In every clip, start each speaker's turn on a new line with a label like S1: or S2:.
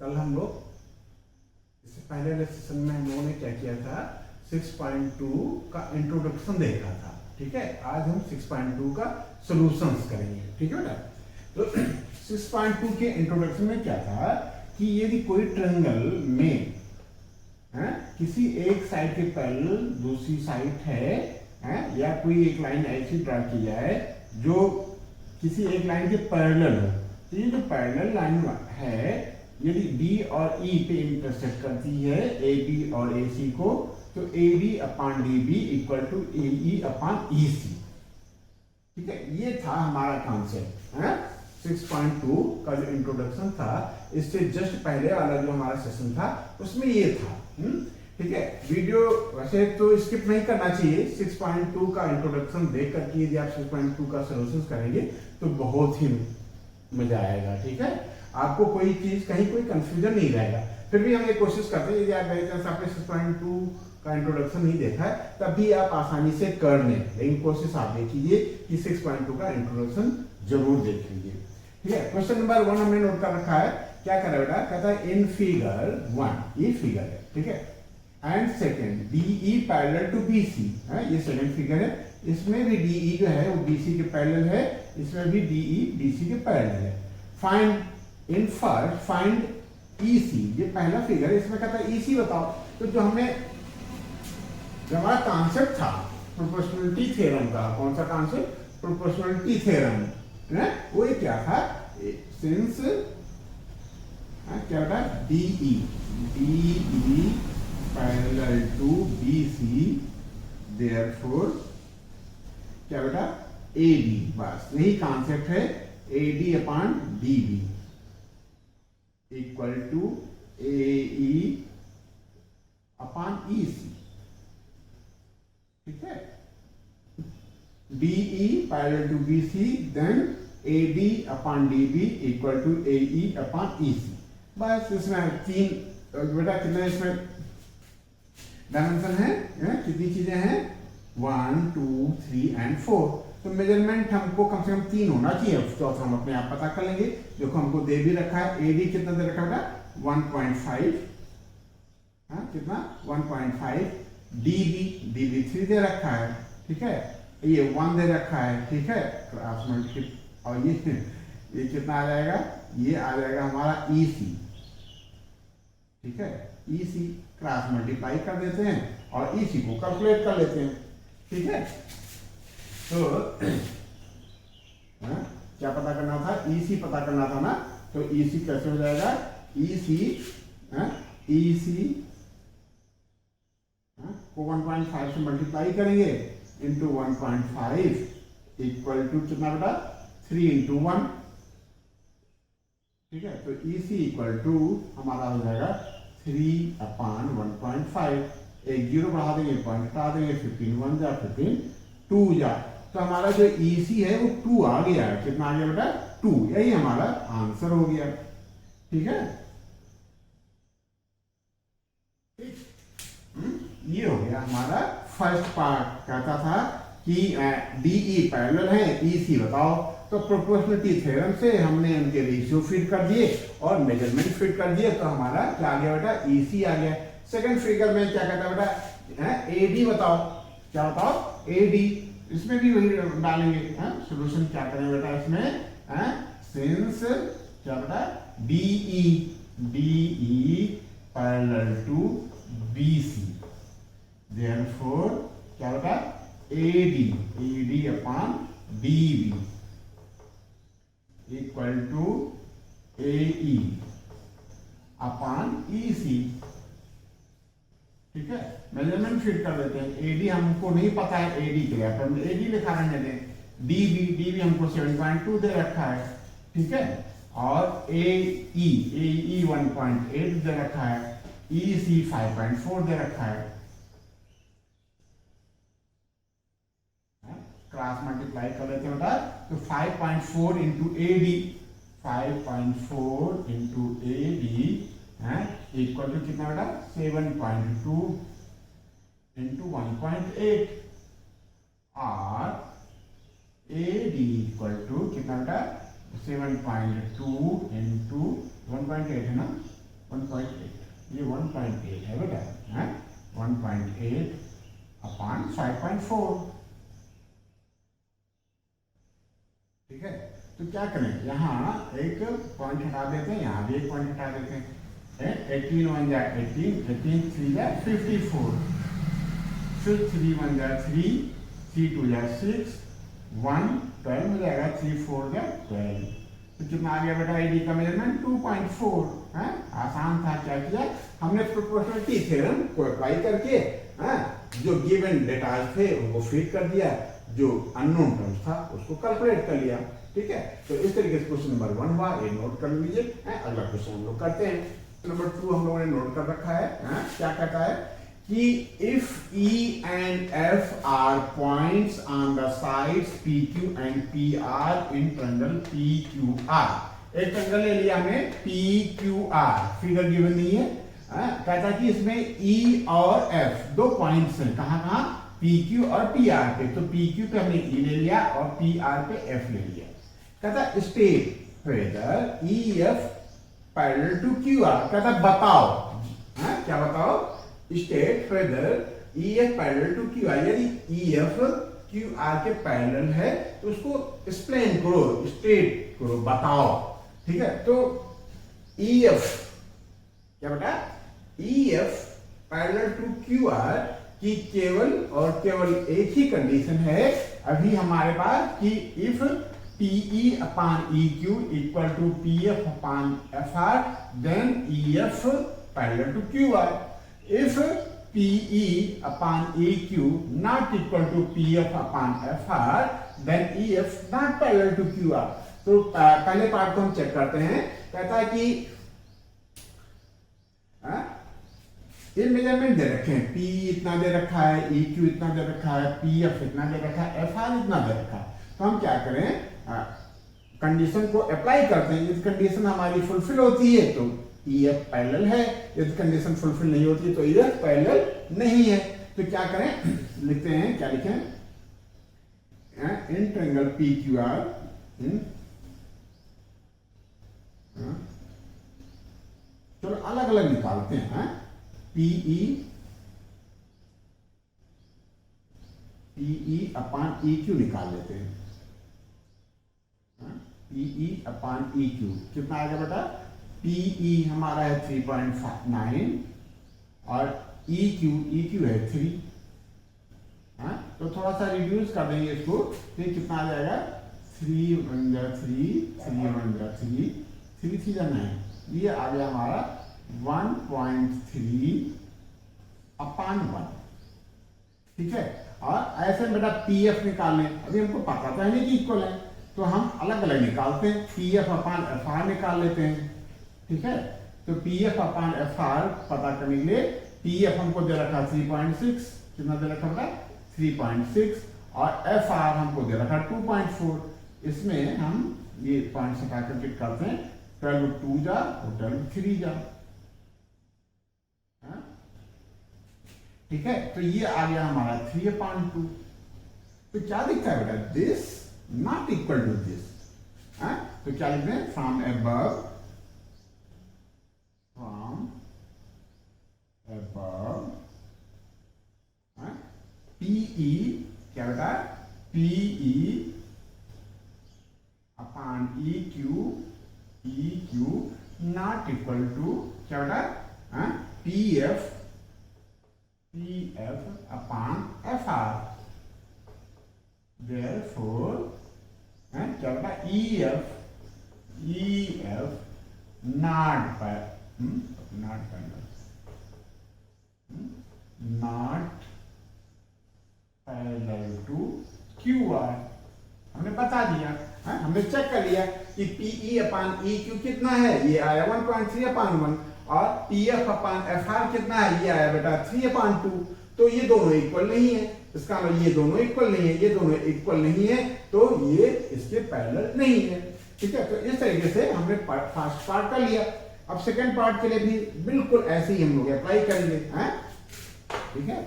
S1: कल हम लोग इससे पहले वाले सेशन में हम लोगों ने क्या किया था, 6.2 का इंट्रोडक्शन देखा था। ठीक है, आज हम 6.2 का सॉल्यूशंस करेंगे। ठीक है बेटा, तो 6.2 के इंट्रोडक्शन में क्या था कि यदि कोई ट्रायंगल में किसी एक साइड के पैरेलल दूसरी साइड है या कोई एक लाइन ऐसी ड्रा की जाए जो किसी एक लाइन के पैरेलल हो, तो ये जो पैरेलल लाइन है यदि बी और ई पे इंटरसेक्ट करती है ए बी और ए सी को, तो A B upon D B equal to A E upon E C. ठीक है, ये था हमारा कॉन्सेप्ट है 6.2 का जो इंट्रोडक्शन था। इससे जस्ट पहले वाला जो हमारा सेशन था उसमें ये था। ठीक है, वीडियो वैसे तो स्किप नहीं करना चाहिए। 6.2 का इंट्रोडक्शन देख करके यदि आप 6.2 का सॉल्यूशन करेंगे तो बहुत ही मजा आएगा। ठीक है, आपको कोई चीज कहीं कोई कंफ्यूजन नहीं रहेगा। फिर भी हम ये कोशिश करते हैं यदि आप बाई चांस आपने 6.2 का इंट्रोडक्शन नहीं देखा है तब भी आप आसानी से कर लें, लेकिन कोशिश आप देखिए कि 6.2 का इंट्रोडक्शन जरूर देखेंगे। ठीक है, क्वेश्चन नंबर 1 हमने नोट कर रखा है। क्या कर रहा है बेटा, कहता है इन फिगर 1, ये फिगर है। ठीक है, and second DE parallel to BC है, ये सेकंड फिगर है। इसमें भी DE जो है वो BC के पैरेलल है, इसमें भी DE BC के पैरेलल है। Find in first find EC, ये पहला फिगर है, इसमें कहता है EC बताओ। तो जो हमारा कॉन्सेप्ट था प्रोपोर्शनलिटी थ्योरम का, कौन सा कॉन्सेप्ट, प्रोपोर्शनलिटी थ्योरम है, वो ये क्या था, सिंस क्या बेटा DE parallel to BC therefore क्या बेटा AD, बस यही कॉन्सेप्ट है। AD upon DB equal to AE upon EC। ठीक है, DE parallel to BC then AD upon DB equal to AE upon EC। बस इसमें तीन बेटा कितने इसमें डायमेंशन है, कितनी चीजें हैं, 1 2 3 एंड 4। तो मेजरमेंट हमको कम से कम 3 होना चाहिए, चौथा हम अपने आप पता कर लेंगे। देखो हमको दे भी रखा है AD कितना दे रखा है, 1.5 कितना 1.5, DB 3 दे रखा है। ठीक है, ये 1 दे रखा है। ठीक है, क्रॉस मल्टीप्लाई, और ये कितना आ जाएगा, ये आ जाएगा हमारा EC। ठीक है, EC क्रॉस मल्टीप्लाई कर देते हैं और EC को कैलकुलेट कर लेते हैं। ठीक है, तो क्या पता करना था, EC पता करना था ना, तो EC कैसे हो जाएगा, EC को 1.5 से मल्टीप्लाई करेंगे इंटू 1.5 इक्वल टू कितना बेटा 3 इंटू 1। ठीक है, तो EC इक्वल टू हमारा हो जाएगा 3 अपॉन 1.5, एक जीरो बढ़ा देंगे, पॉइंट हटा देंगे, 15 1 जा 15 2 जा, तो हमारा जो EC है वो 2 आ गया है। कितना आ गया बेटा 2, यही हमारा आंसर हो गया। ठीक है, ये हो गया हमारा फर्स्ट पार्ट। कहता था कि DE पैरेलल है, EC बताओ। तो प्रोपोर्शनलिटी थ्योरम से हमने उनके रेशियो फिट कर दिए और मेजरमेंट फिट कर दिए, तो हमारा क्या आ गया बेटा EC आ गया। सेकंड फिगर में क्या कहता है बेटा AD बताओ, क्या बताओ AD, इसमें भी वही डालेंगे। सॉल्यूशन क्या करें बेटा इसमें, सिंस क्या बेटा DE parallel to BC therefore क्या बेटा AD upon DB equal to AE upon EC। ठीक है, मेजरमेंट फिट कर देते हैं। AD हमको नहीं पता है, AD के लिए हम AD लिखा रहने दें। DB हमको 7.2 दे रखा है। ठीक है, और AE 1.8 दे रखा है, EC 5.4 दे रखा है। क्रॉस मल्टीप्लाई कर लेते हैं बेटा, तो 5.4 into AD, 5.4 into AD equal to कितना बेटा 7.2 इंटू 1.8, और AD इक्वल टू कितना बेटा 7.2 इंटू 1.8 है ना, 1.8, ये 1.8 है बेटा, है 1.8 अपॉन 5.4। ठीक है, तो क्या करें, यहाँ एक पॉइंट हटा देते हैं, यहाँ भी एक पॉइंट हटा देते हैं। 18 1 जा 18, 18 3 जा 54, 6 3 1 जा 3, 3 2 जा 6, 1 12 हो जाएगा, 3 4 जा 12। तो कितना आ गया बेटा आईडी का मेजरमेंट 2.4 है। आसान था, क्या किया हमने प्रोपोर्शनलिटी थ्योरम को अप्लाई करके जो गिवन डेटा थे उनको फिट कर दिया, जो अननोन टर्म्स था उसको कैलकुलेट कर लिया। ठीक है, तो इस तरीके से क्वेश्चन नंबर 1 हुआ, ये नोट कर लीजिए। अगला क्वेश्चन हम लोग करते हैं। नंबर 2 हम लोगों ने नोट कर रखा है। क्या कहता है कि if E and F are points on the sides PQ and PR in triangle PQR। एक ट्रायंगल ले लिया हमने PQR, फिगर गिवन नहीं है। कहता कि इसमें E और F दो पॉइंट्स हैं, कहाँ कहाँ, PQ और PR पे। तो PQ पे हमने E ले लिया और PR पे F ले लिया। कहता state whether EF parallel to QR। कहता बताओ, क्या बताओ, state whether EF parallel to QR। यदि EF QR के पैरेलल है तो उसको एक्सप्लेन करो, स्टेट करो, बताओ। ठीक है, तो EF क्या बेटा, EF पैरेलल टू QR की केवल और केवल एक ही कंडीशन है अभी हमारे पास कि if PE upon EQ equal to PF upon FR, then EF parallel to QR. If PE upon EQ not equal to PF upon FR, then EF not parallel to QR. तो पहले part को हम check करते हैं। कहता है कि ये मेजरमेंट दे रखे हैं, P इतना दे रखा है, EQ इतना दे रखा है, PF इतना दे रखा है, FR इतना दे रखा है। तो हम क्या करें, कंडीशन को अप्लाई करते हैं। यदि कंडीशन हमारी फुलफिल होती है तो EF पैरेलल है, यदि कंडीशन फुलफिल नहीं होती है तो EF पैरेलल नहीं है। तो क्या करें, लिखते हैं, क्या लिखें, इन ट्रायंगल PQR, इन चलो अलग अलग निकालते हैं। PE अपॉन EQ निकाल लेते हैं। PE अपॉन EQ कितना आ गया बेटा, PE हमारा है 3.9 और EQ है 3। तो थोड़ा सा रिड्यूस कर देंगे इसको, फिर कितना आ जाएगा, 3 1 जा 3, 3 1 जा 3, 3 3 जा 9, ये आ गया हमारा 1.3 अपॉन 1। ठीक है, और ऐसे बेटा PF निकाल लें। अभी हमको पता था नहीं कि इक्वल है, तो हम अलग अलग निकालते हैं। PF अपॉन FR निकाल लेते हैं। ठीक है, तो PF अपॉन FR पता करने के लिए PF हमको दे रखा 3.6, कितना दे रखा बेटा 3.6, और FR हमको दे रखा 2.4। इसमें हम ये पॉइंट हटा करके करते हैं, 12 2 जा और 12 3 जा। ठीक है, तो ये आ गया हमारा 3/2। तो क्या दिखता है बेटा, this not equal to this. तो क्या लिखते हैं, फ्रॉम अबव PE क्या बेटा, PE upon EQ not equal to क्या बेटा, PF अपॉन FR। Therefore क्या बेटा, EF not parallel to QR। हमने बता दिया, हमने चेक कर लिया कि PE अपॉन EQ कितना है, ये आया 1.3/1, और PF अपॉन FR कितना है, ये आया बेटा 3/2। तो ये दोनों इक्वल नहीं है, इसका मतलब ये दोनों इक्वल नहीं है, ये दोनों इक्वल नहीं है, तो ये इसके पैरेलल नहीं है। ठीक है, तो इस तरीके से हमने फर्स्ट पार्ट कर लिया। अब सेकंड पार्ट के लिए भी बिल्कुल ऐसे ही हम लोग अप्लाई करेंगे। ठीक है,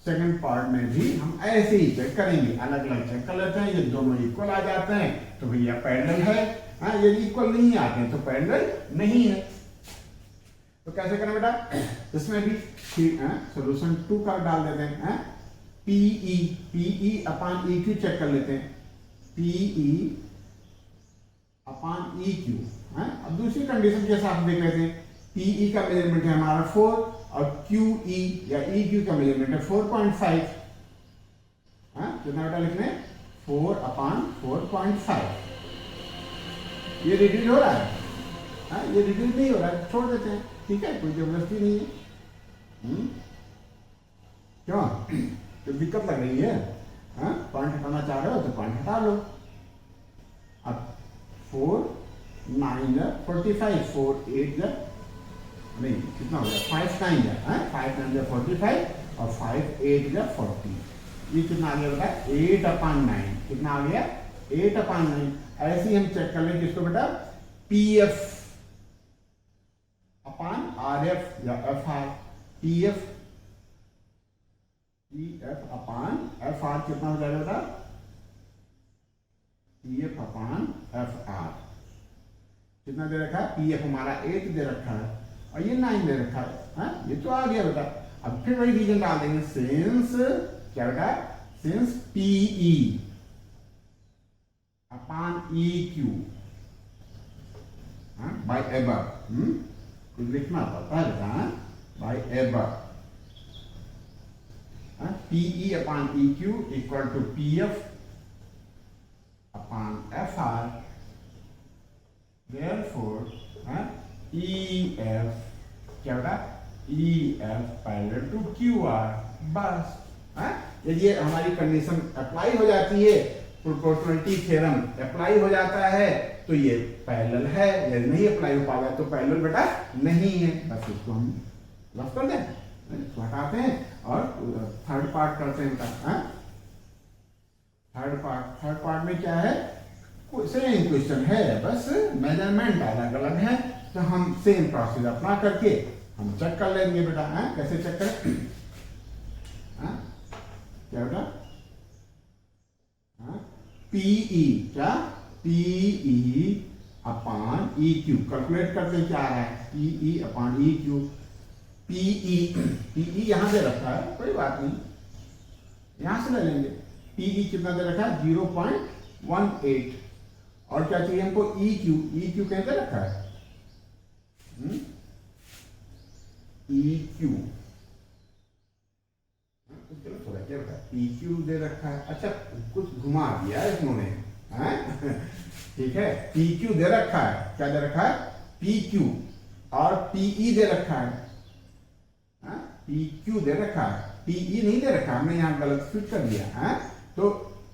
S1: सेकंड पार्ट में भी हम ऐसे ही चेक करेंगे, अलग अलग चेक कर लेते हैं। ये दोनों इक्वल आ जाते हैं तो भैया पैरेलल है, यदि इक्वल नहीं आते हैं तो पैरेलल नहीं है। तो कैसे करें बेटा, इसमें भी सोल्यूशन 2 का डाल देते हैं, PE upon E Q check कर लेते हैं, पीई अपान ई क्यू। अब दूसरी कंडीशन के साथ देख लेते हैं, पीई का मेजरमेंट है हमारा 4 और क्यूई या ई क्यू का मेजरमेंट है 4.5। कितना बेटा लिखने, 4 अपान 4.5। ये रिड्यूस हो रहा है, ये रिड्यूस नहीं हो रहा है, छोड़ देते हैं, ठीक है, कोई जबरदस्ती नहीं है। क्यों, तो दिक्कत लग रही है, पॉइंट हटाना चाह रहे हो तो पॉइंट हटा लो। अब 4 9 जा 45, 4 8 जा नहीं कितना हो गया, 5 9 जा 5 9 जा 45 और 5 8 जा 40। ये कितना आ गया बेटा, 8 अपान 9। कितना आ गया, 8 अपान 9। ऐसे ही हम चेक कर लेंगे इसको बेटा, P F upon R F या F R, P F upon F are कितना हो जाएगा बेटा, P F upon F are कितना दे रखा है, पी एफ हमारा 8 दे रखा है और ये 9 दे रखा है, ये तो आ गया बेटा। अब फिर वही रीजन डाल देंगे, सिंस क्या बेटा, since PE upon E Q by एबर, कुछ लिखना पड़ता है बेटा, बाय एबर, PE upon E Q equal to P F upon F R, therefore E F क्या बेटा, E F parallel to Q R. बस यदि हमारी कंडीशन अप्लाई हो जाती है, प्रोपोर्शनलिटी थ्योरम अप्लाई हो जाता है तो ये पैरेलल है, यदि नहीं अप्लाई हो पाएगा तो पैरेलल बेटा नहीं है। बस इसको हम लफ कर दें, इसको हटाते हैं और थर्ड पार्ट करते हैं बेटा। थर्ड पार्ट में क्या है, सेम क्वेश्चन है, बस मेजरमेंट अलग अलग है, तो हम सेम प्रोसेस अपना करके हम चेक कर लेंगे बेटा। कैसे चेक करें, क्या बेटा, पीई क्या, PE upon E Q calculate करते हैं, क्या आ रहा है, PE upon E Q. PE यहां दे रखा है, कोई बात नहीं, यहां से ले लेंगे। पीई कितना दे रखा है, 0.18 और क्या चाहिए हमको, ई क्यू कैसे रखा है, ई क्यू पी क्यू दे रखा है। अच्छा कुछ घुमा दिया है इन्होंने, ठीक है, पी क्यू दे रखा है, क्या दे रखा है, पी क्यू और पीई दे रखा है, पी क्यू दे रखा है, पीई नहीं दे रखा, हमने यहाँ गलत फिट कर दिया। तो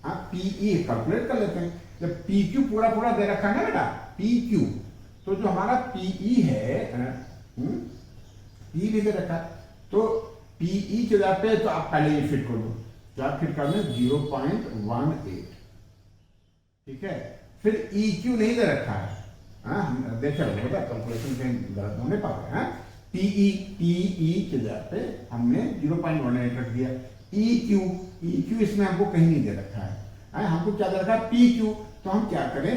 S1: पीई कैलकुलेट कर लेते हैं। जब पी क्यू पूरा पूरा दे रखा है ना बेटा, पी क्यू, तो जो हमारा पीई है, पी भी दे रखा है, तो पीई के जगह पे तो आप पहले ये फिट कर दो, क्या फिट कर दें, 0.18, ठीक है। फिर ई क्यू नहीं दे रखा है, हम देख रहे हो कैलकुलेशन के गलत होने पाते हैं। पीई के जगह पे हमने 0.18 रख दिया। ई क्यू इसमें हमको कहीं नहीं दे रखा है, हमको क्या दे रखा है, पी क्यू। तो हम क्या करें,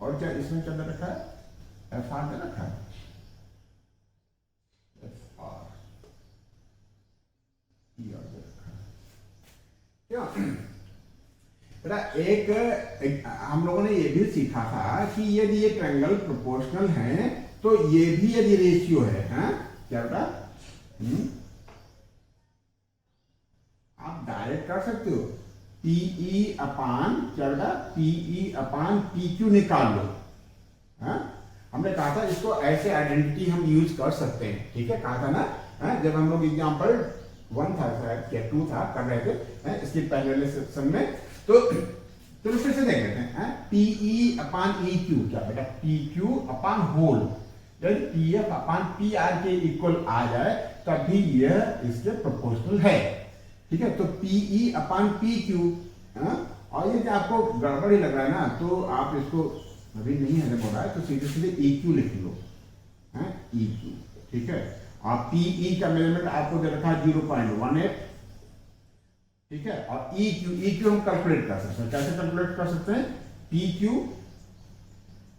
S1: और क्या इसमें क्या दे रखा है, एफ आर दे रखा है, बेटा। एक हम लोगों ने ये भी सीखा था कि यदि ये ट्रायंगल प्रोपोर्शनल है तो ये भी यदि रेशियो है, क्या बेटा, आप डायरेक्ट कर सकते हो, पीई अपान क्या बेटा, पीई अपान पी क्यू निकाल लो। हमने कहा था इसको ऐसे आइडेंटिटी हम यूज कर सकते हैं, ठीक है, कहा था ना, जब हम लोग एग्जाम्पल 1 था शायद या 2 था कर रहे थे इसके पहले सेक्शन में, तो फिर से देख लेते हैं। पीई अपान ई क्यू क्या बेटा, पी क्यू अपान होल, यदि पी एफ अपान पी आर के इक्वल आ जाए तभी यह इसके प्रोपोर्शनल है, ठीक है। तो पीई अपान पी क्यू, और ये आपको गड़बड़ ही लग रहा है ना, तो आप इसको अभी नहीं है बोल रहा है, तो सीधे सीधे ई क्यू लिख लो, ई क्यू, ठीक है। और पीई का मेजरमेंट आपको दे रखा है 0.18, ठीक है। और ई क्यू हम कैलकुलेट कर सकते हैं, कैसे कैलकुलेट कर सकते हैं, पी क्यू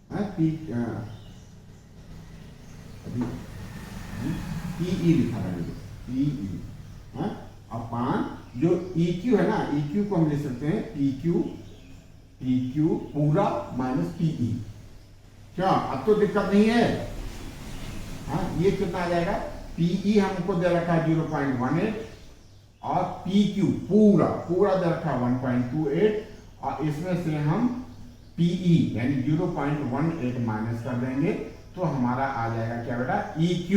S1: पी अभी पीई लिखा है, पीई अपान जो EQ है ना, EQ को हम लिख सकते हैं PQ पूरा माइनस PE। क्या अब तो दिक्कत नहीं है? ये कितना आ जाएगा? PE हमको दे रखा है 0.18 और PQ पूरा दे रखा है 1.28 और इसमें से हम PE यानी 0.18 माइनस कर देंगे तो हमारा आ जाएगा क्या बेटा? EQ।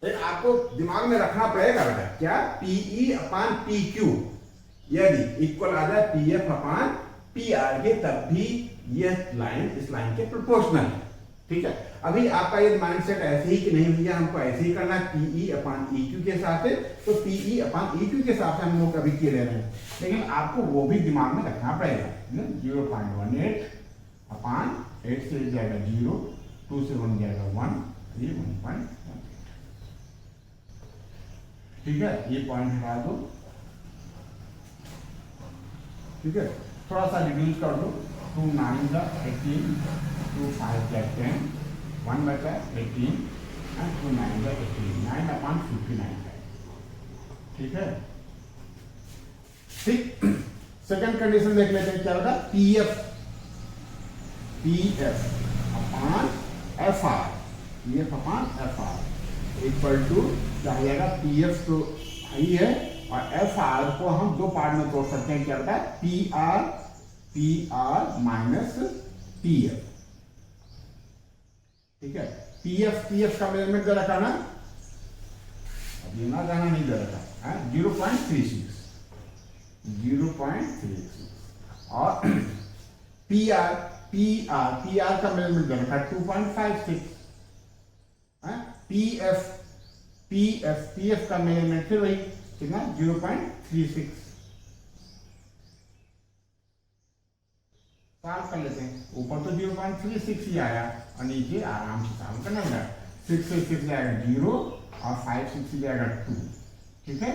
S1: आपको दिमाग में रखना पड़ेगा बेटा, क्या? PE अपान PQ यदि इक्वल आ जाए PF अपान PR के, तब भी यह लाइन इस लाइन के प्रोपोर्शनल है। ठीक है, अभी आपका ये माइंडसेट ऐसे ही कि नहीं भैया हमको ऐसे ही करना है PE अपान EQ के हिसाब से, तो PE अपान EQ के हिसाब से हम लोग अभी किए ले रहे हैं, लेकिन आपको वो भी दिमाग में रखना पड़ेगा। 0.18 अपान 8 से जाएगा 0, 2 से 1 जाएगा 1, ये 1.1। ठीक है, ये पॉइंट हटा दो। ठीक है, थोड़ा सा रिड्यूस कर दो। 2 9 का 18, 2 5 का 10, 1 बचा 18 एंड 2 9 का 18, 9 अपान 59 है। ठीक है, ठीक। सेकंड कंडीशन देख लेते हैं, क्या होगा? PF upon FR, PF upon FR equal to क्या हो जाएगा? PF तो हाई है और FR को हम दो पार्ट में तोड़ सकते हैं, क्या होता है? PR minus PF। ठीक है, PF का मेजरमेंट दे रखा ना, अब ये ना जाना नहीं दे रखा है 0.36 और PR का मेजरमेंट दे रखा 2.56। PF का मेजरमेंट फिर वही कितना? 0.36। सॉल्व कर लेते हैं। ऊपर तो 0.36 ही आया और नीचे आराम से सॉल्व करना होगा। 6 से 6 जाएगा 0 और 5 6 जाएगा 2। ठीक है,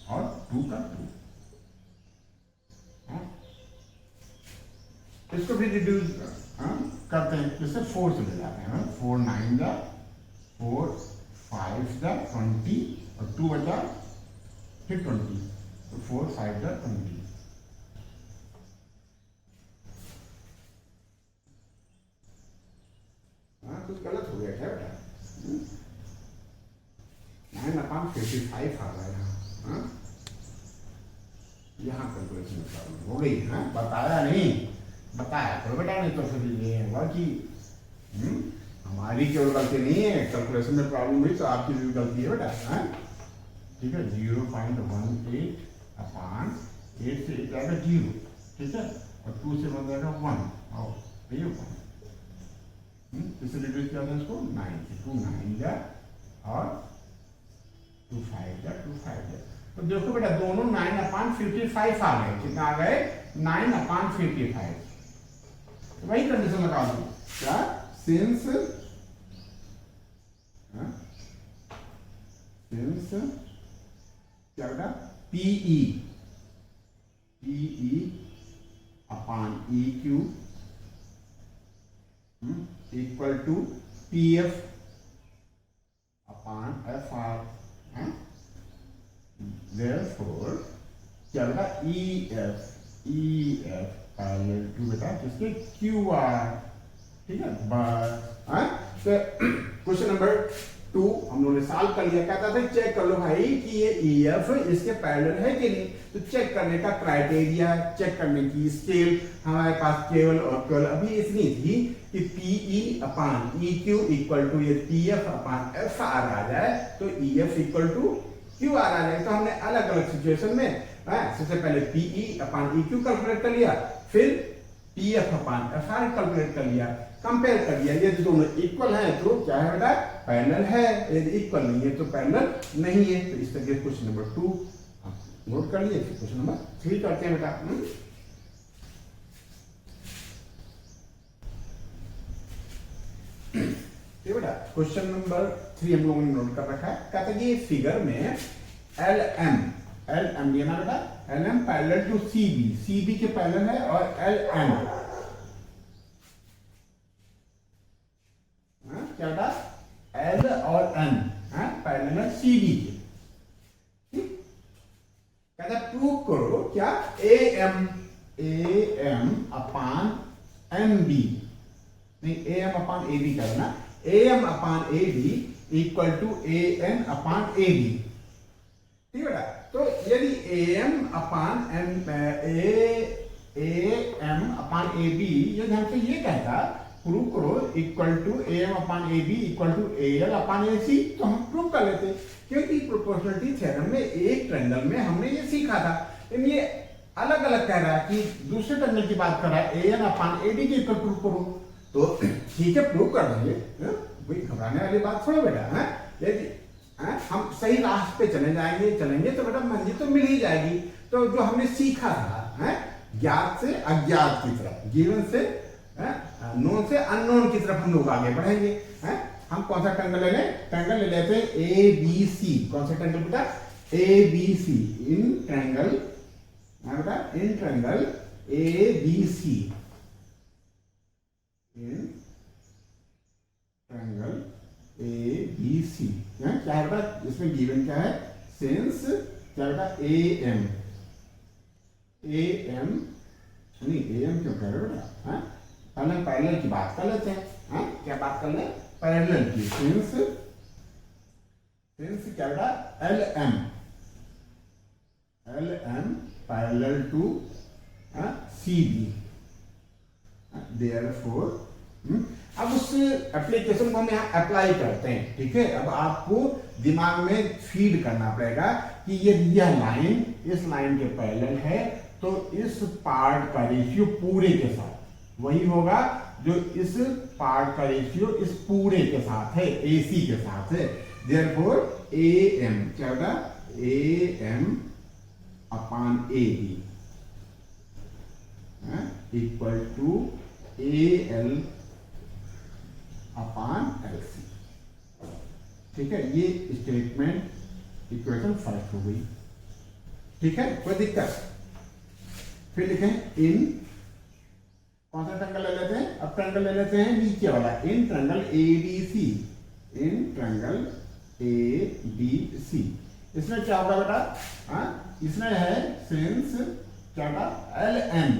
S1: और 2 का 2। इसको भी रिड्यूस करते हैं, इससे 4 चले जाते हैं। 4 9 जा 4 5 जा 20 और 2 बचा फिर 20, तो 4 5 जा 20। कुछ गलत हो गया क्या बेटा? 9/55 आ रहा है यहाँ कैलकुलेशन प्रॉब्लम हो गई है। बताया नहीं, बताया तो बेटा, नहीं तो फिर ये हुआ कि हमारी केवल गलती नहीं है, कैलकुलेशन में प्रॉब्लम हुई तो आपकी भी गलती है बेटा। ठीक है, 0.18 अपान 8 से 1 जाएगा 0। ठीक है, और 2 से 1 जाएगा 1 और ये 1। इसे रिड्यूस किया था इसको 9 से, 2 9 जा और 2 5 जा 2 5 जा। तो देखो बेटा, दोनों 9/55 आ गए। कितना आ गए? 9/55। तो वही कंडीशन लगा दो, क्या? सिंस क्या बेटा? PE upon EQ equal to PF upon FR। Therefore क्या बेटा? EF पैरेलल टू बेटा किसके? QR। ठीक है, बस। क्वेश्चन नंबर 2 हम लोगों ने सॉल्व कर लिया। कहता था चेक कर लो भाई कि ये EF इसके पैरेलल है कि नहीं। तो चेक करने का क्राइटेरिया, चेक करने की स्केल हमारे पास केवल और केवल अभी इतनी थी कि PE upon EQ equal to ये PF अपान FR आ जाए तो EF इक्वल टू QR आ जाए। तो हमने अलग अलग सिचुएशन में सबसे पहले PE अपान EQ कैलकुलेट कर लिया, फिर PF अपान FR कैलकुलेट कर लिया, कंपेयर कर लिया। यदि दोनों इक्वल हैं तो क्या है बेटा? पैरेलल है। यदि इक्वल नहीं है तो पैरेलल नहीं है। तो इस तरीके क्वेश्चन नंबर 2 नोट कर लिए। फिर क्वेश्चन नंबर 3 करते हैं बेटा। ये बेटा क्वेश्चन नंबर 3 हम लोगों ने नोट कर रखा है। कहता है कि फिगर में LM लेना बेटा, LM पैरेलल टू CB के पैरेलल है और LN क्या बेटा, एल और एन पैरेलल है सी डी के। ठीक, कहता प्रूव करो क्या, A M upon M B, नहीं A M upon A B करना, A M upon A B equal to A N upon A B. ठीक है, तो यदि ए एम अपान ए बी यदि हमसे ये कहता प्रूव करो equal to A M upon A B equal to A L upon A C, तो हम प्रूव कर लेते, क्योंकि प्रोपोर्शनलिटी थ्योरम में एक ट्रायंगल में हमने ये सीखा था। लेकिन ये अलग अलग कह रहा है कि दूसरे ट्रायंगल की बात कर रहा है, ए एन अपान ए डी के इक्वल प्रूव करो, तो ठीक है प्रूव कर देंगे, कोई घबराने वाली बात थोड़ा बेटा है। यदि हम सही रास्ते पे चलेंगे तो बेटा मंजिल तो मिल ही जाएगी। तो जो हमने सीखा था ज्ञात से अज्ञात की तरफ, गिवन से नोन से अननोन की तरफ हम लोग आगे बढ़ेंगे। हम कौन सा ट्रायंगल ले लें, ट्रायंगल ले लेते हैं ए बी सी। कौन सा ट्रायंगल बेटा, ए बी सी। इन ट्रायंगल बेटा, in triangle A B C, in triangle A B C क्या है बेटा, इसमें गिवन क्या है, सिंस क्या बेटा, ए एम नहीं ए एम क्यों कह रहे हो बेटा, पहले पैरेलल की बात कर लेते हैं। क्या बात कर ले, पैरेलल की। सिंस क्या बेटा, L M parallel to C B, therefore अब उस एप्लीकेशन को हम यहाँ अप्लाई करते हैं। ठीक है, अब आपको दिमाग में फीड करना पड़ेगा कि यह लाइन इस लाइन के पैरेलल है, तो इस पार्ट का रेशियो पूरे के साथ वही होगा जो इस पार्ट का रेशियो इस पूरे के साथ है, AC के साथ है। देयरफॉर ए एम क्या होगा, A M upon A B equal to A L upon L C. ठीक है, ये स्टेटमेंट इक्वेशन 5 हो गई। ठीक है, कोई दिक्कत। फिर लिखें इन, कौन सा ट्रायंगल ले लेते हैं, अब ट्रायंगल ले लेते हैं नीचे वाला, in triangle A B C, in triangle A B C. इसमें क्या होगा बेटा, इसमें है सिंस क्या होगा, L N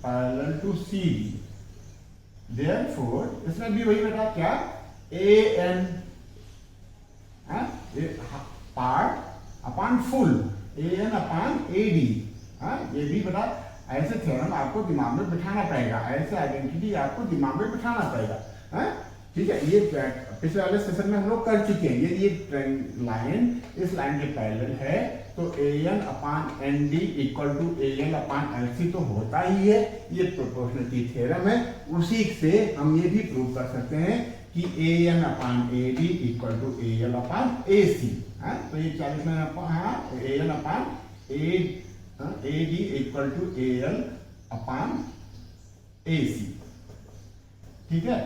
S1: parallel to C D, therefore इसमें भी वही बेटा क्या, A N part upon full, A N upon A D. ये भी बेटा ऐसे थ्योरम आपको दिमाग में बिठाना पड़ेगा, ऐसे आइडेंटिटी आपको दिमाग में बिठाना पड़ेगा। ठीक है, ये पिछले वाले सेशन में हम लोग कर चुके हैं। ये लाइन इस लाइन के पैरेलल है, तो A N upon N D equal to A L upon L C तो होता ही है। ये प्रोपोर्शनलिटी थ्योरम है। उसी से हम ये भी प्रूव कर सकते हैं कि A N upon A D equal to A L upon A C. तो ये 40 में A N upon A D equal to A L upon A C. ठीक है,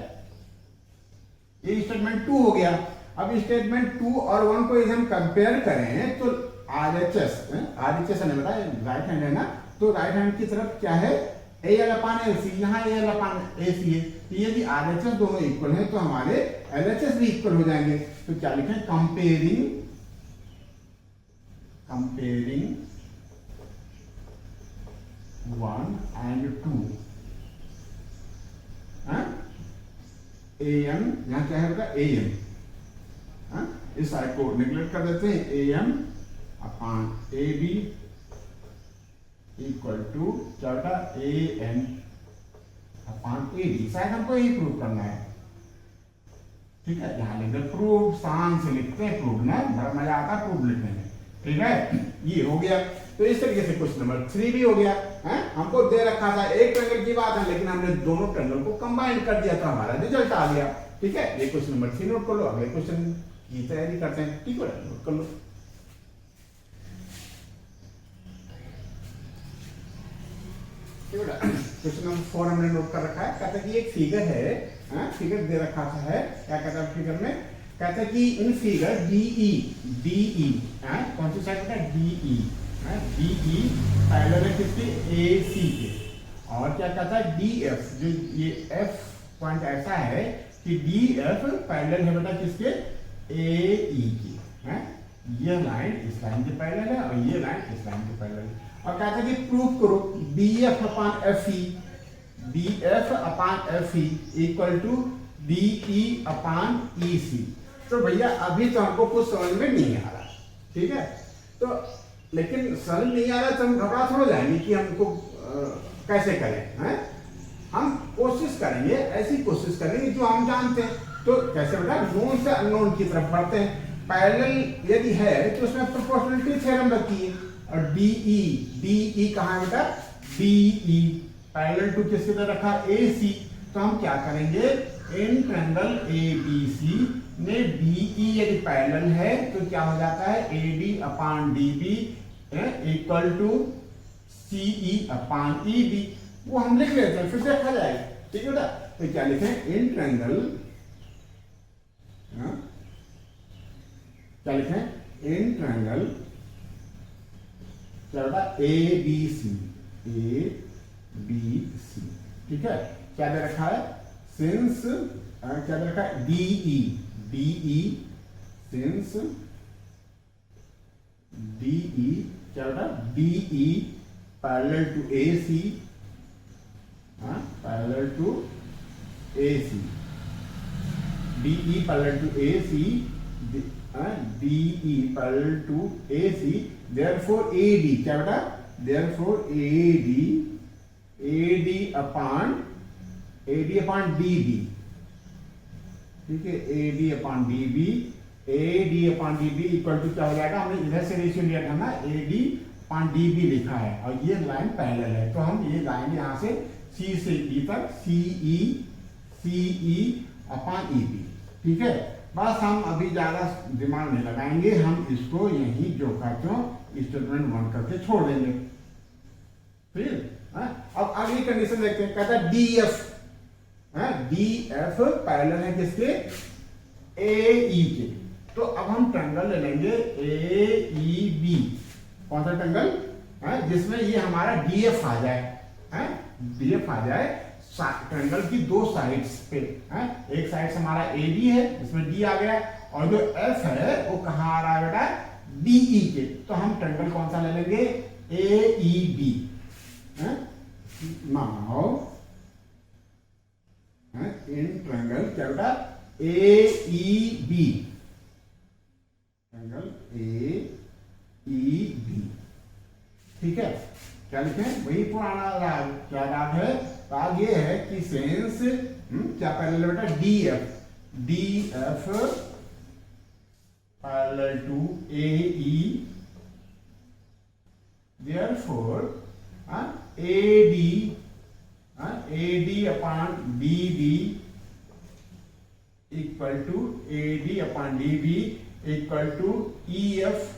S1: ये स्टेटमेंट 2 हो गया। अब स्टेटमेंट 2 और 1 को यदि हम कंपेयर करें तो RHS है बेटा, राइट हैंड है ना, तो राइट हैंड की तरफ क्या है, ए एल अपान एल सी, यहाँ ए एल अपान ए सी है। तो यदि RHS दोनों इक्वल है तो हमारे LHS भी इक्वल हो जाएंगे। तो क्या लिखें, कंपेयरिंग 1 and 2। ए एम यहाँ क्या है बेटा, ए एम, इस साइड को निगलेक्ट कर देते हैं, A M upon A B equal to क्या बेटा, ए एन अपान ए डी। शायद हमको यही प्रूव करना है। ठीक है, यहाँ लिखते प्रूव, शान से लिखते हैं प्रूव ना, बड़ा मजा आता है प्रूव लिखने में। ठीक है, ये हो गया। तो इस तरीके से क्वेश्चन नंबर 3 भी हो गया है। हमको दे रखा था एक ट्रायंगल की बात है, लेकिन हमने दोनों ट्रायंगल को कंबाइन कर दिया था, हमारा रिजल्ट आ गया। ठीक है, ये क्वेश्चन नंबर 3 नोट कर लो। अगले क्वेश्चन की तैयारी करते हैं। ठीक है, नोट कर लो। क्वेश्चन नंबर 4 हमने नोट कर रखा है। कहते हैं कि एक फिगर है, फिगर दे रखा है। क्या कहता है फिगर में, कहता है कि इन फिगर DE कौन सी साइड है, DE पैरेलल है किसके, AC के। और क्या कहता है DF, जो ये F पॉइंट ऐसा है कि डी एफ पैरेलल है बेटा किसके, ए ई के, हैं? ये लाइन इस लाइन के पैरेलल है और ये लाइन इस लाइन के पैरेलल है। और कहते हैं कि प्रूव करो D F upon F E, D F upon F E equal to D E upon E C. तो भैया अभी तो हमको कुछ समझ में नहीं आ रहा, ठीक है, तो लेकिन समझ नहीं आ रहा तो हम घबरा थोड़ा जाएंगे कि हमको कैसे करें, हैं? हम कोशिश करेंगे, ऐसी कोशिश करेंगे जो हम जानते हैं। तो कैसे बेटा, नोन से अननोन की तरफ बढ़ते हैं। पैरेलल यदि है तो उसमें प्रोपोर्शनलिटी थ्योरम रखिए, और डी कहाँ है बेटा, डी ई पैरेलल टू किसकी तरह रखा, ए सी। तो हम क्या करेंगे, इन ट्रायंगल ए बी सी में डी ई यदि पैरेलल है तो क्या हो जाता है, A D upon D B equal to C E upon E B. वो हम लिख लेते हैं, फिर देखा जाएगा, ठीक है बेटा। तो क्या लिखें, इन ट्रायंगल, क्या लिखें, इन ट्रायंगल क्या बेटा, ए बी सी, ए बी सी, ठीक है। क्या दे रखा है, सिंस क्या दे रखा है, D E since D E क्या बेटा, D E parallel to A C, parallel to A C, D E parallel to A C, D E parallel to A C, therefore A D क्या बेटा, therefore A D upon D B, ठीक है, A D upon D B, A D upon D B equal to क्या हो जाएगा, हमने इधर से रेशियो लिया था ना, A D upon D B लिखा है और ये लाइन पैरेलल है, तो हम ये लाइन यहां से सी से ई तक, सी ई अपॉन ई बी, ठीक है। बस हम अभी ज्यादा दिमाग नहीं लगाएंगे, हम इसको यही जो का त्यों स्टेटमेंट 1 करके छोड़ देंगे। फिर अब अगली कंडीशन देखते हैं, कहता है D F, D F parallel है किसके, ए ई के। तो अब हम ट्रायंगल ले लेंगे ए ई बी, कौन सा ट्रायंगल, जिसमें ये हमारा डी एफ आ जाए, डी एफ आ जाए ट्रायंगल की दो साइड्स पे, एक साइड से हमारा ए डी है जिसमें डी आ गया, और जो एफ है वो कहाँ आ रहा है बेटा, डी ई के। तो हम ट्रायंगल कौन सा ले लेंगे, A E B. Now in triangle क्या बेटा, A E B, triangle A E B, ठीक है। क्या लिखें, वही पुराना राग, क्या राग है, राग ये है कि सेंस क्या पैरेलल बेटा, D F parallel to A E, therefore A D upon D B equal to A D upon D B equal to E F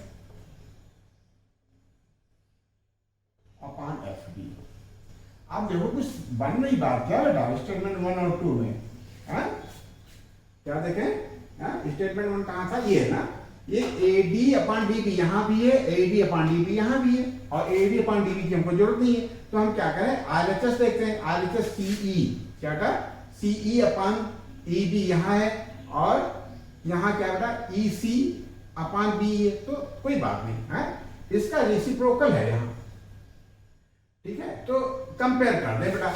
S1: upon F D. आप देखो कुछ बन रही बात क्या बेटा, स्टेटमेंट 1 और 2 में, क्या देखें, स्टेटमेंट 1 कहां था, ये है ना, ये A D upon D B यहां भी है, A D upon D B यहां भी है, और A D upon D B की हमको जरूरत नहीं है। तो हम क्या करें, आरएचएस देखते हैं, आरएचएस सीई क्या था, सीई अपॉन ई बी यहां है, और यहां क्या बेटा, ई सी अपॉन बी है, तो कोई बात नहीं है, इसका रेसिप्रोकल है यहां, ठीक है। तो कंपेयर कर दे बेटा,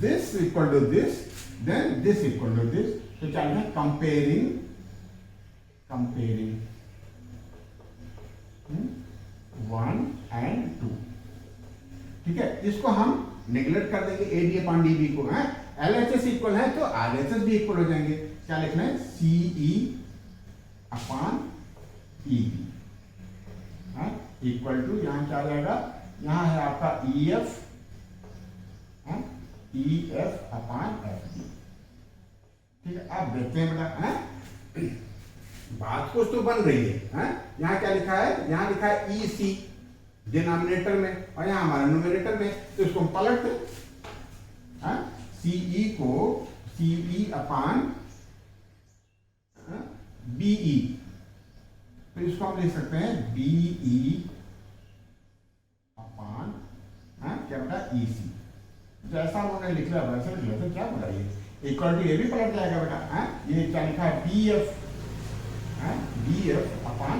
S1: this equal to this, then this equal to this. तो क्या है, कंपेयरिंग 1 and 2, ठीक है। इसको हम निगलेक्ट कर देंगे A D upon D B को, एल एच एस इक्वल है तो आर एच एस भी इक्वल हो जाएंगे। क्या लिखना है, C E upon E B equal to, यहां क्या आ जाएगा, यहां है आपका E F upon F D, ठीक है। आप देखते हैं बेटा, बात कुछ तो बन रही है, यहां क्या लिखा है, यहां लिखा है ई सी डिनोमिनेटर में और यहां हमारा न्यूमरेटर में, तो इसको हम पलट दें, सीई को सीई अपॉन बीई, तो इसको हम लिख सकते हैं बीई अपॉन क्या बेटा ई सी। जैसा उन्होंने लिख लिया वैसे लिख लिया, तो क्या बोला, इक्वल टू ये भी पलट जाएगा बेटा, है ये क्या लिखा है बी एफ, बी एफ अपान,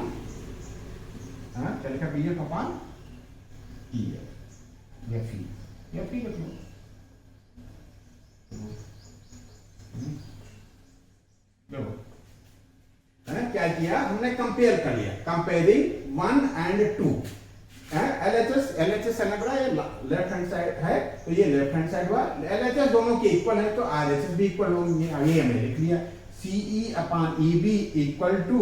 S1: क्या लिखा बी एफ अपान ई एफ, एफ ई लिख लो। देखो क्या किया हमने, कंपेयर कर लिया, कंपेयरिंग 1 and 2। एलएचएस है ना, ये लेफ्ट हैंड साइड है तो ये लेफ्ट हैंड साइड हुआ, एलएचएस दोनों के इक्वल है तो आरएचएस भी इक्वल होंगे, ये हमने लिख लिया। CE upon EB equal to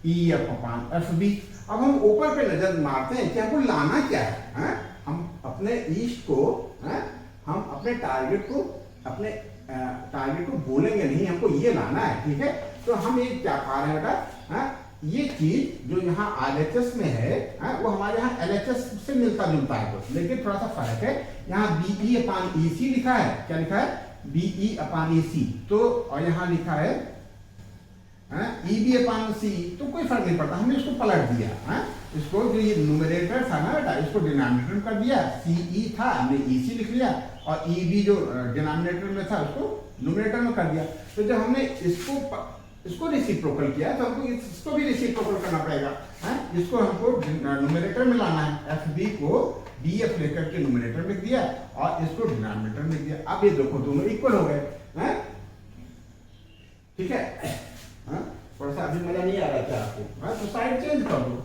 S1: EF upon FB. अब हम ऊपर पे नजर मारते हैं कि हमको लाना क्या है, हम अपने ईस्ट को, हम अपने टारगेट को बोलेंगे नहीं, हमको ये लाना है, ठीक है। तो हम ये क्या पा रहे हैं बेटा, ये चीज जो यहाँ आरएचएस में है, वो हमारे यहाँ एलएचएस से मिलता जुलता है कुछ, लेकिन थोड़ा सा फर्क है। यहाँ बीई अपान ईसी लिखा है, क्या लिखा है बीई अपान ईसी, तो और यहाँ लिखा है ईबी अपान सी, तो कोई फर्क नहीं पड़ता, हमने इसको पलट दिया, इसको जो ये न्यूमरेटर था ना बेटा, इसको डिनोमिनेटर में कर दिया, सीई था हमने ईसी लिख लिया, और ईबी जो डिनोमिनेटर में था उसको न्यूमरेटर में कर दिया। तो जब हमने इसको रेसिप्रोकल किया तो हमको इसको भी रेसिप्रोकल करना पड़ेगा, इसको हमको न्यूमरेटर में लाना है, एफ बी को डी एफ लेकर के न्यूमरेटर में दिया और इसको डिनोमिनेटर में दिया। अब ये देखो दोनों इक्वल हो गए, ठीक है। थोड़ा सा अभी मजा नहीं आ रहा था आपको, तो साइड चेंज कर दो,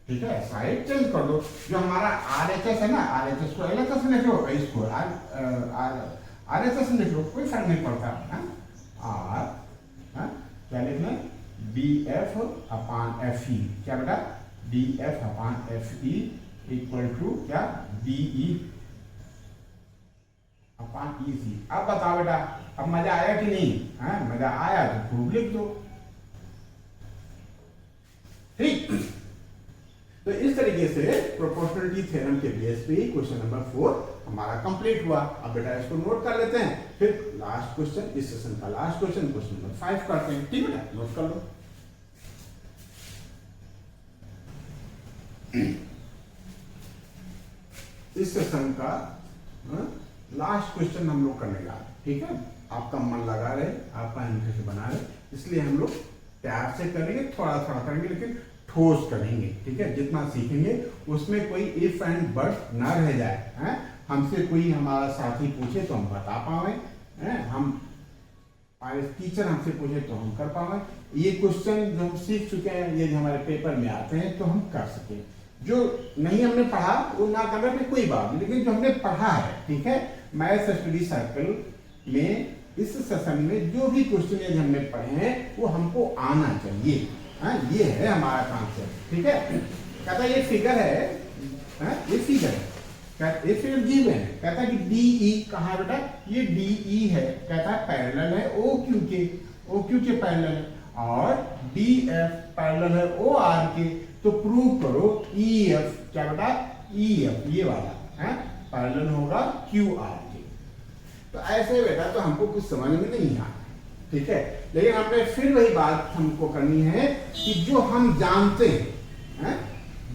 S1: ठीक है, साइड चेंज कर दो। जो हमारा आरएचएस है ना, आरएचएस को एलएचएस में लिख लो, इसको आरएचएस में लिख लो, कोई फर्क नहीं पड़ता। आर क्या लिखना, D F upon F E, क्या बेटा D F upon F E equal to क्या डीई अपान ई सी। अब बताओ बेटा, अब मजा आया कि नहीं, मजा आया तो प्रूफ लिख दो, ठीक। तो इस तरीके से प्रोपोर्शनलिटी थ्योरम के बेस पे क्वेश्चन नंबर 4 हमारा कंप्लीट हुआ। अब बेटा इसको नोट कर लेते हैं, फिर लास्ट क्वेश्चन, इस सेशन का लास्ट क्वेश्चन, क्वेश्चन नंबर 5 करते हैं, ठीक बेटा, नोट कर लो। इस सेशन का लास्ट क्वेश्चन हम लोग करने जा रहे हैं, ठीक है। आपका मन लगा रहे, आपका इंटरेस्ट बना रहे, इसलिए हम लोग प्यार से करेंगे, थोड़ा थोड़ा करेंगे, लेकिन ठोस करेंगे, ठीक है। जितना सीखेंगे उसमें कोई इफ एंड बट ना रह जाए, हमसे कोई हमारा साथी पूछे तो हम बता पावे, हम हमारे टीचर हमसे पूछे तो हम कर पावे। ये क्वेश्चन जो हम सीख चुके हैं, ये जो हमारे पेपर में आते हैं तो हम कर सके। जो नहीं हमने पढ़ा वो ना करने पे कोई बात नहीं, लेकिन जो हमने पढ़ा है, ठीक है, मैथ्स स्टडी सर्कल में इस सेशन में जो भी क्वेश्चन हमने पढ़े हैं वो हमको आना चाहिए, ये है हमारा कॉन्सेप्ट, ठीक है। कहता है ये फिगर है, ये फिगर है, ये फिगर गिवन है, कहता है कि डीई कहाँ है बेटा, ये डीई है, कहता है पैरेलल है ओ क्यू के पैरेलल है, और डीएफ पैरेलल है ओ आर के, तो प्रूव करो ईएफ, क्या बेटा ईएफ ये वाला पैरेलल होगा क्यू आर के। तो ऐसे बेटा तो हमको कुछ समझ में नहीं आता, ठीक है। लेकिन हमने फिर वही बात हमको करनी है कि जो हम जानते हैं,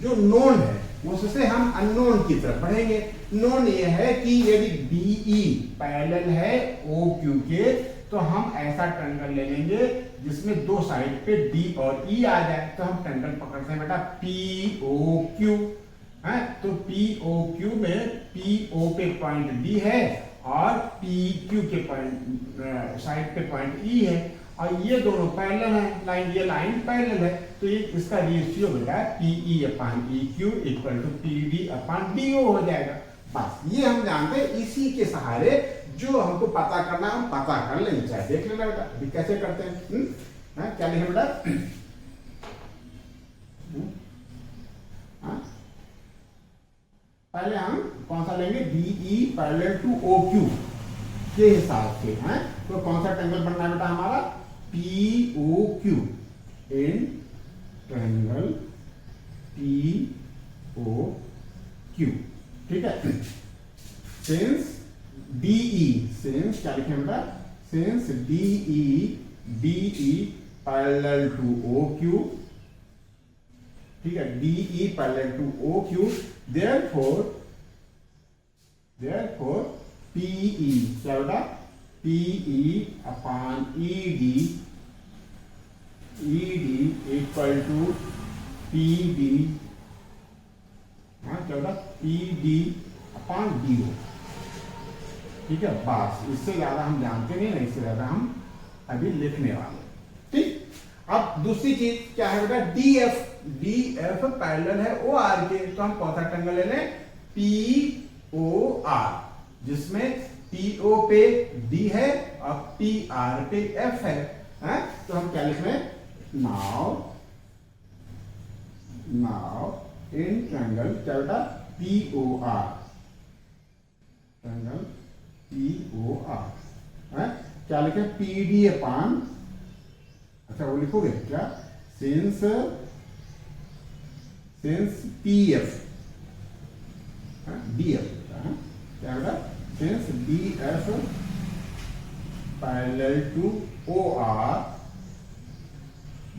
S1: जो नोन है उससे हम अननोन की तरफ बढ़ेंगे। नोन ये है कि यदि डीई पैरेलल है ओ क्यू के, तो हम ऐसा ट्रायंगल ले लेंगे जिसमें दो साइड पे डी और ई आ जाए, तो हम ट्रायंगल पकड़ते हैं बेटा पी ओ क्यू, तो पी ओ क्यू में पी ओ पे पॉइंट डी है और पी क्यू के पॉइंट साइड पे पॉइंट ई है, और ये दोनों पैरेलल हैं, लाइन ये लाइन पैरेलल है, तो ये इसका रेशियो बेटा P E upon E Q equal to P D upon D O हो जाएगा। बस ये हम जानते हैं, इसी के सहारे जो हमको पता करना हम पता कर लेंगे, चाहे देख लेना बेटा अभी कैसे करते हैं। क्या लिखे बेटा, पहले हम कौन सा लेंगे, DE parallel to O Q के हिसाब से, तो कौन सा ट्रायंगल बनना है बेटा हमारा, P O Q in triangle P O Q, ठीक है। सिंस डीई, सिंस क्या लिखे बेटा, since DE parallel to O Q, ठीक है, DE parallel to O Q, therefore PE क्या बेटा, P E upon E D equal to P D, हाँ क्या होगा, P D upon D O. ठीक है, बस इससे ज्यादा हम जानते नहीं ना, इससे ज्यादा हम अभी लिखने वाले। ठीक, अब दूसरी चीज क्या है बेटा, डी एफ पैरेलल है ओ आर के, तो हम कौन सा ट्रायंगल ले लें, पी ओ आर, जिसमें पी ओ पे डी है और पी आर पे एफ है, तो हम क्या लिख रहे हैं, नाउ इन ट्रायंगल क्या बेटा, P O R, triangle P O R, क्या लिखे, पी डी अपान, अच्छा वो लिखोगे क्या, since P F D F, क्या बेटा, since D F parallel to O R,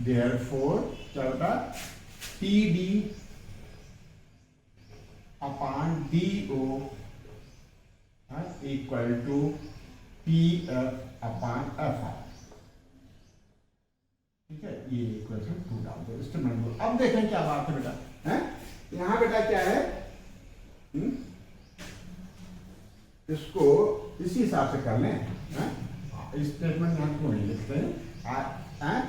S1: therefore क्या बेटा, P D upon D O equal to P F upon F R. ठीक है, ये इक्वेशन 2 डाल दो, इंस्ट्रूमेंट दो। अब देखें क्या बात है बेटा, हैं यहां बेटा क्या है, इसको इसी हिसाब से कर लें, स्टेटमेंट यहां क्यों नहीं लिखते हैं,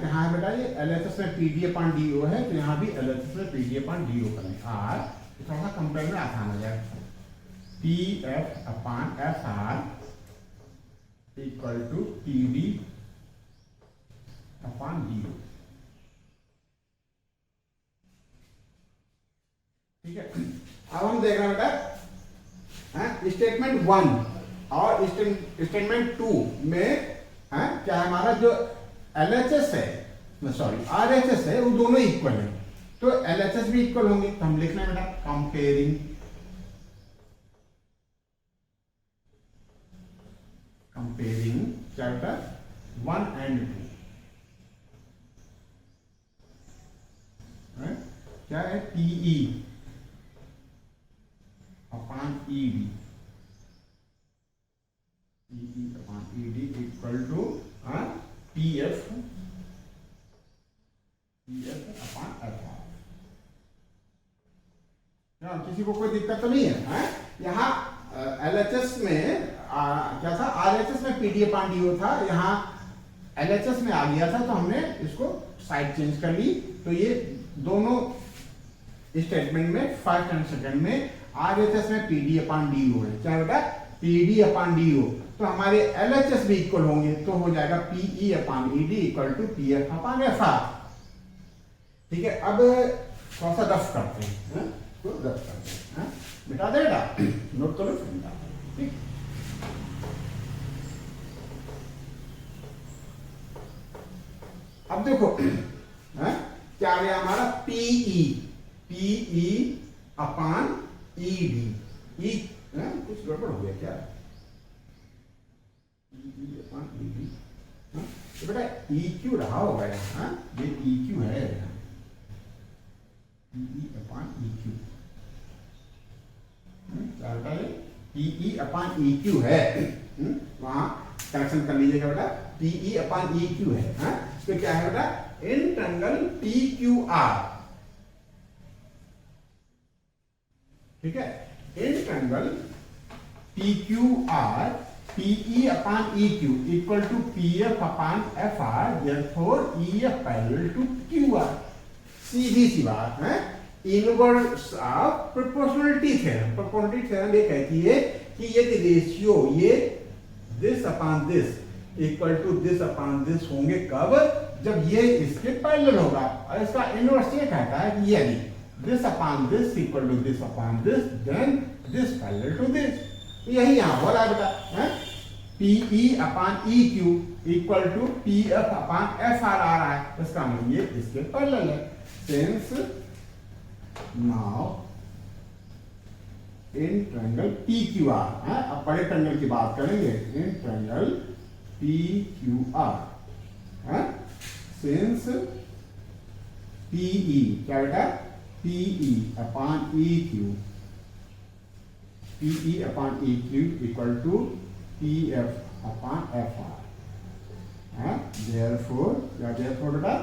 S1: यहाँ बेटा ये LHS में P D upon D O है, तो यहाँ भी LHS में P D upon D O करें, आर थोड़ा सा कंपेयर में आसान हो जाए, P F upon F R equal to P D upon D O. ठीक है, अब हम देख रहे हैं बेटा स्टेटमेंट 1 और स्टेटमेंट 2 में क्या है, हमारा जो LHS है, सॉरी RHS है, वो दोनों इक्वल है, तो LHS भी इक्वल होंगे, तो हम लिख रहे हैं बेटा कंपेयरिंग क्या बेटा 1 एंड 2, क्या है, PE upon ED, PE upon ED equal to PF upon FR। किसी को कोई दिक्कत तो नहीं है, यहाँ LHS में क्या था, RHS में PD अपान DO था, यहाँ LHS में आ गया था, तो हमने इसको साइड चेंज कर ली, तो ये दोनों स्टेटमेंट में फर्स्ट एंड सेकंड में RHS में PD अपान DO है, क्या बेटा, PD अपान DO, तो हमारे LHS भी इक्वल होंगे, तो हो जाएगा PE upon ED equal to PF upon FR। ठीक है, अब थोड़ा सा रफ करते हैं, तो रफ करते हैं, मिटा दे बेटा, नोट करो फिर मिटा दो। ठीक, अब देखो क्या आ गया हमारा, PE अपान ED, कुछ गड़बड़ हो गया क्या, PE अपान ED, तो बेटा EQ रहा होगा यहाँ, ये EQ है, PE अपान EQ, क्या बेटा ये PE अपान EQ है, वहां करेक्शन कर लीजिएगा बेटा, PE अपान EQ है, तो क्या है बेटा, इन ट्रायंगल PQR। ठीक है, in triangle PQR PE upon EQ equal to PF upon FR, therefore EF parallel to QR। सीधी सी बात है, inverse of proportionality theorem. Proportionality theorem ये कहती है कि यदि रेशियो ये this upon this equal to this upon this होंगे, कब, जब ये इसके पैरेलल होगा, और इसका इनवर्स ये कहता है कि यदि this upon this equal to this upon this, then this parallel to this. यही यहां हो रहा है बेटा, PE upon EQ equal to PF upon FR आ रहा है, इसका मतलब ये इसके पैरेलल है। Since now in triangle PQR, अब बड़े ट्रायंगल की बात करेंगे, in triangle PQR, since PE क्या बेटा, PE upon EQ equal to PF upon F R. Therefore क्या, देयरफॉर बेटा,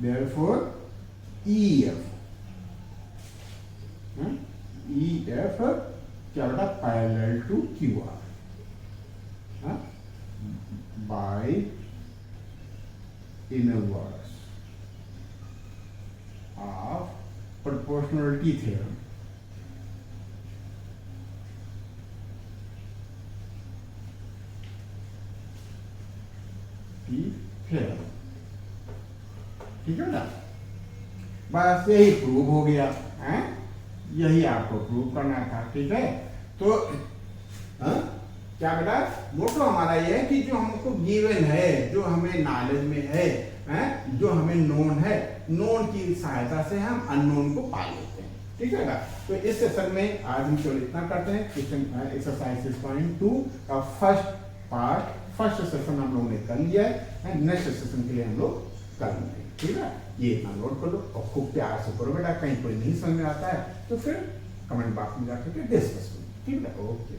S1: therefore E F, E F क्या बेटा, parallel to Q R by inverse of proportionality theorem. ठीक है ना, बस यही प्रूव हो गया है, यही आपको प्रूव करना था। ठीक है, तो क्या बेटा, मोटो हमारा ये है कि जो हमको गिवन है, जो हमें नॉलेज में है, जो हमें नोन है, नोन की सहायता से हम अननोन को पा लेते हैं। ठीक है ना, तो इस सेशन में आज हम केवल इतना करते हैं। एक्सरसाइज 6.2 का फर्स्ट पार्ट, फर्स्ट सेशन हम लोगों ने कर लिया है, नेक्स्ट सेशन के लिए हम लोग कर लेंगे। ठीक है, ये इतना नोट कर लो और खूब प्यार से करो बेटा। कहीं कोई नहीं समझ में आता है तो फिर कमेंट बॉक्स में जाकर के डिस्कस करो। ठीक है, ओके।